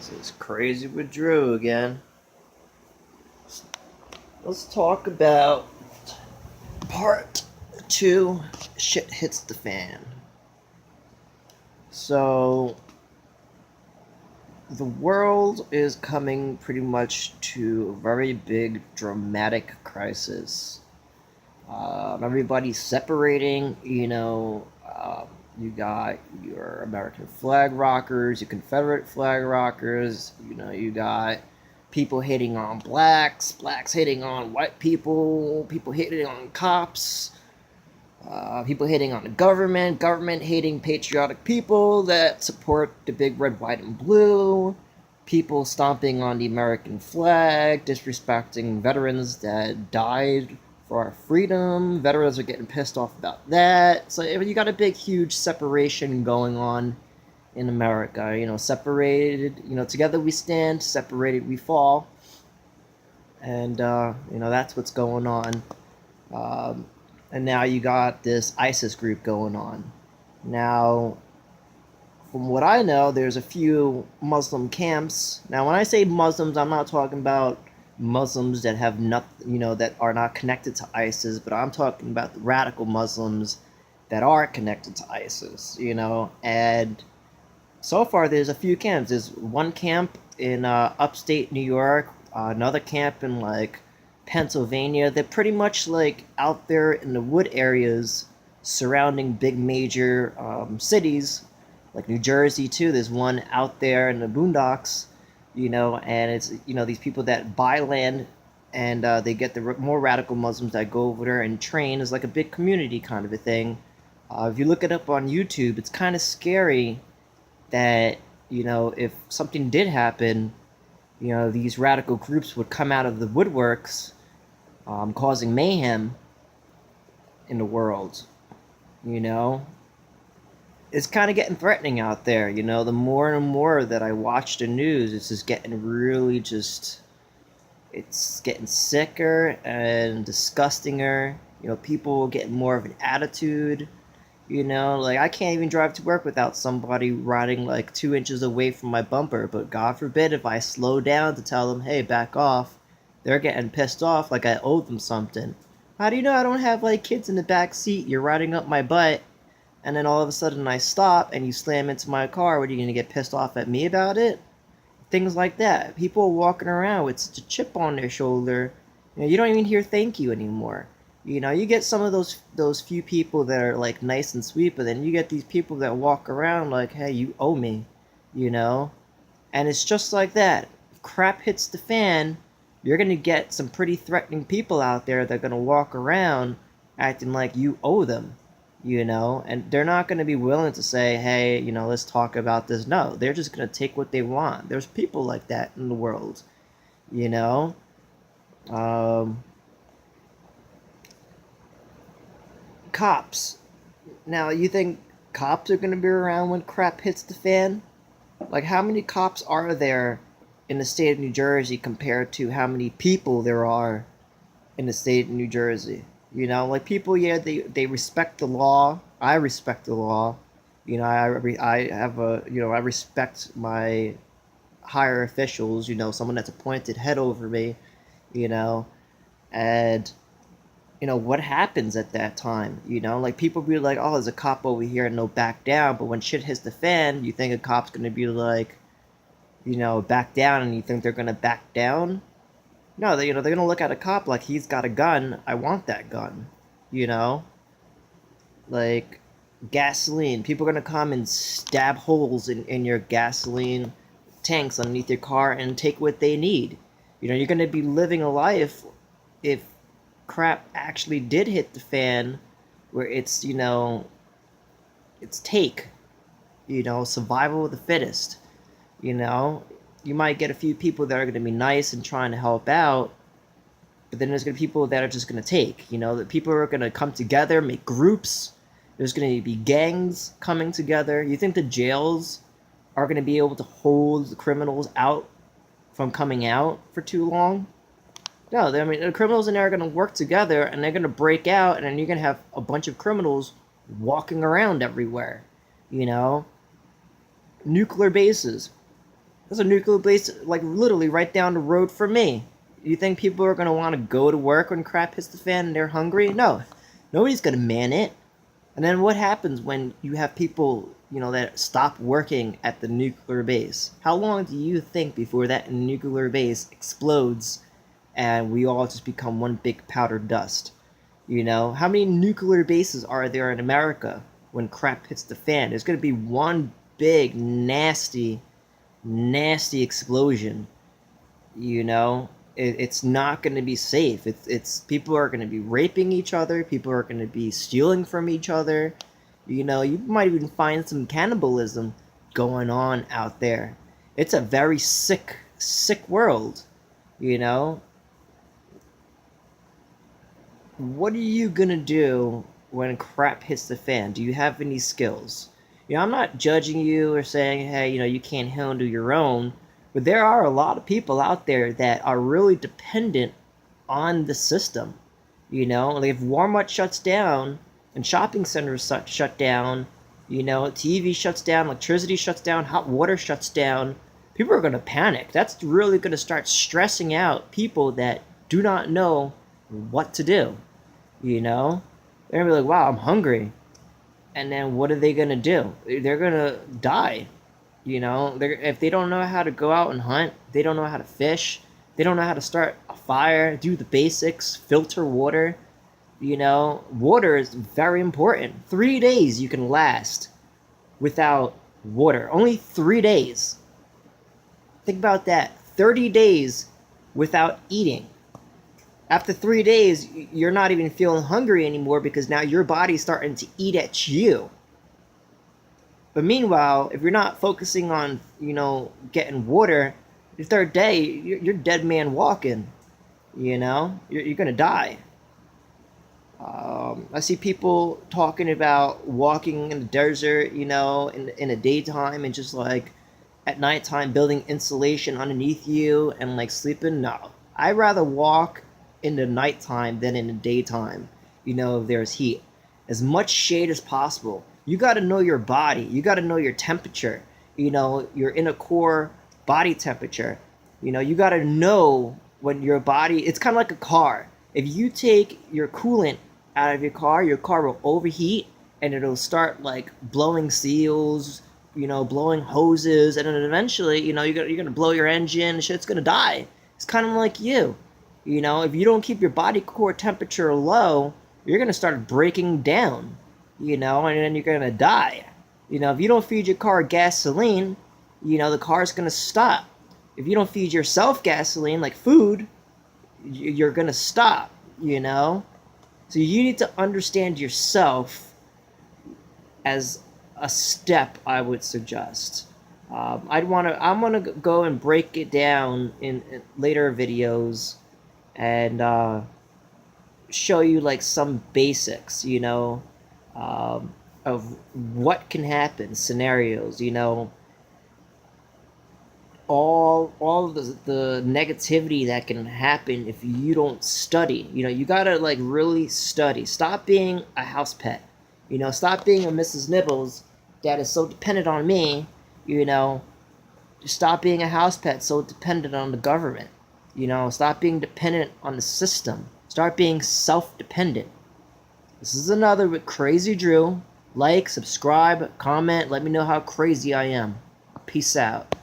This is Crazy with Drew again. Let's talk about part two. Shit hits the fan. So, the world is coming pretty much to a very big, dramatic crisis. Everybody's separating, you got your American flag rockers, your Confederate flag rockers, you got people hating on blacks hating on white people hating on cops, people hating on the government hating patriotic people that support the big red, white, and blue, people stomping on the American flag, disrespecting veterans that died for our freedom. Veterans are getting pissed off about that. So you got a big, huge separation going on in America. Separated, together we stand, separated we fall. And, that's what's going on. And now you got this ISIS group going on. Now, from what I know, there's a few Muslim camps. Now, when I say Muslims, I'm not talking about Muslims that have nothing, that are not connected to ISIS, but I'm talking about the radical Muslims that are connected to ISIS, and so far there's a few camps. There's one camp in upstate New York, another camp in Pennsylvania. They're pretty much out there in the wood areas surrounding big major cities, like New Jersey too. There's one out there in the boondocks, and it's these people that buy land, and they get the more radical Muslims that go over there and train. It's like a big community kind of a thing. If you look it up on YouTube, it's kind of scary that if something did happen, these radical groups would come out of the woodworks, causing mayhem in the world. It's kind of getting threatening out there. The more and more that I watch the news, it's just getting really it's getting sicker and disgustinger. People getting more of an attitude. I can't even drive to work without somebody riding 2 inches away from my bumper. But God forbid if I slow down to tell them, hey, back off, they're getting pissed off like I owe them something. How do you know I don't have kids in the back seat? You're riding up my butt, and then all of a sudden I stop and you slam into my car. What, are you going to get pissed off at me about it? Things like that. People are walking around with such a chip on their shoulder. You don't even hear thank you anymore. You get some of those few people that are nice and sweet, but then you get these people that walk around like, hey, you owe me, and it's just like that. If crap hits the fan, you're gonna get some pretty threatening people out there that are gonna walk around acting like you owe them, and they're not gonna be willing to say, hey, let's talk about this. No, they're just gonna take what they want. There's people like that in the world, Cops. Now, you think cops are going to be around when crap hits the fan? How many cops are there in the state of New Jersey compared to how many people there are in the state of New Jersey? People, yeah, they respect the law. I respect the law. I respect my higher officials, someone that's appointed head over me, and what happens at that time? People be like, oh, there's a cop over here and they'll back down. But when shit hits the fan, you think a cop's going to be back down, and you think they're going to back down? No, they're going to look at a cop like he's got a gun. I want that gun. Gasoline. People are going to come and stab holes in your gasoline tanks underneath your car and take what they need. You're going to be living a life if crap actually did hit the fan, where it's survival of the fittest. You might get a few people that are going to be nice and trying to help out, but then there's going to be people that are just going to take. That people are going to come together, make groups. There's going to be gangs coming together. You think the jails are going to be able to hold the criminals out from coming out for too long? No, the criminals in there are going to work together, and they're going to break out, and then you're going to have a bunch of criminals walking around everywhere. Nuclear bases. There's a nuclear base, like, literally right down the road from me. You think people are going to want to go to work when crap hits the fan and they're hungry? No. Nobody's going to man it. And then what happens when you have people, that stop working at the nuclear base? How long do you think before that nuclear base explodes and we all just become one big powdered dust? How many nuclear bases are there in America when crap hits the fan? There's going to be one big, nasty, nasty explosion. It's not going to be safe. It's people are going to be raping each other. People are going to be stealing from each other. You might even find some cannibalism going on out there. It's a very sick, sick world. What are you gonna do when crap hits the fan? Do you have any skills? I'm not judging you or saying, hey, you can't handle your own, but there are a lot of people out there that are really dependent on the system. Like if Walmart shuts down and shopping centers shut down, TV shuts down, electricity shuts down, hot water shuts down, people are gonna panic. That's really gonna start stressing out people that do not know what to do. They're gonna be like, wow, I'm hungry. And then what are they gonna do? They're gonna die. If they don't know how to go out and hunt, they don't know how to fish, they don't know how to start a fire, do the basics, filter water. Water is very important. 3 days you can last without water. Only 3 days. Think about that. 30 days without eating. After 3 days, you're not even feeling hungry anymore because now your body's starting to eat at you. But meanwhile, if you're not focusing on, getting water, the third day, you're dead man walking. You're going to die. I see people talking about walking in the desert, in the daytime and just like at nighttime building insulation underneath you and like sleeping. No, I'd rather walk in the nighttime than in the daytime. If there's heat, as much shade as possible. You got to know your body. You got to know your temperature. Your inner core body temperature. You got to know when your body. It's kind of like a car. If you take your coolant out of your car will overheat and it'll start like blowing seals, blowing hoses, and then eventually, you're gonna blow your engine. And shit's gonna die. It's kind of like you. If you don't keep your body core temperature low, you're going to start breaking down, and then you're going to die. If you don't feed your car gasoline, the car's going to stop. If you don't feed yourself gasoline, like food, you're going to stop, So you need to understand yourself as a step, I would suggest. I'm going to go and break it down in later videos and show you like some basics, of what can happen, scenarios, all of the negativity that can happen if you don't study. You gotta like really study. Stop being a house pet. Stop being a Mrs. Nibbles that is so dependent on me. Stop being a house pet so dependent on the government. Stop being dependent on the system. Start being self-dependent. This is another with Crazy Drew. Like, subscribe, comment, let me know how crazy I am. Peace out.